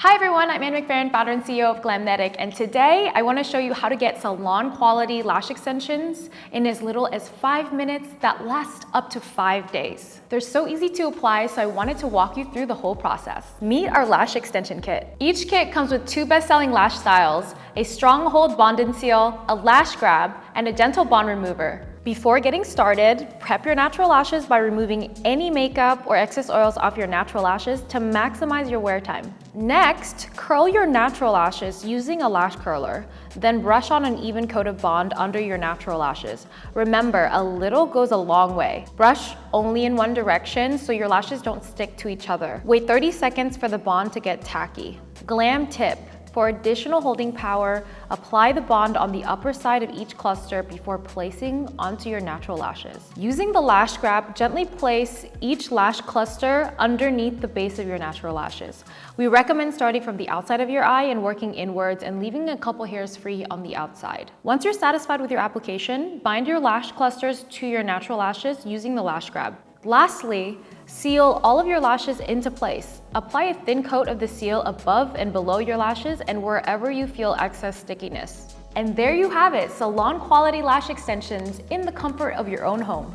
Hi everyone, I'm Anne McFerrin, founder and CEO of Glamnetic, and today I want to show you how to get salon quality lash extensions in as little as 5 minutes that last up to 5 days. They're so easy to apply, so I wanted to walk you through the whole process. Meet our Lash Extension Kit. Each kit comes with 2 best-selling lash styles, a stronghold bond and seal, a lash grab, and a gentle bond remover. Before getting started, prep your natural lashes by removing any makeup or excess oils off your natural lashes to maximize your wear time. Next, curl your natural lashes using a lash curler, then brush on an even coat of bond under your natural lashes. Remember, a little goes a long way. Brush only in one direction so your lashes don't stick to each other. Wait 30 seconds for the bond to get tacky. Glam tip. For additional holding power, apply the bond on the upper side of each cluster before placing onto your natural lashes. Using the lash grab, gently place each lash cluster underneath the base of your natural lashes. We recommend starting from the outside of your eye and working inwards and leaving a couple hairs free on the outside. Once you're satisfied with your application, bind your lash clusters to your natural lashes using the lash grab. Lastly, seal all of your lashes into place. Apply a thin coat of the seal above and below your lashes and wherever you feel excess stickiness. And there you have it, salon quality lash extensions in the comfort of your own home.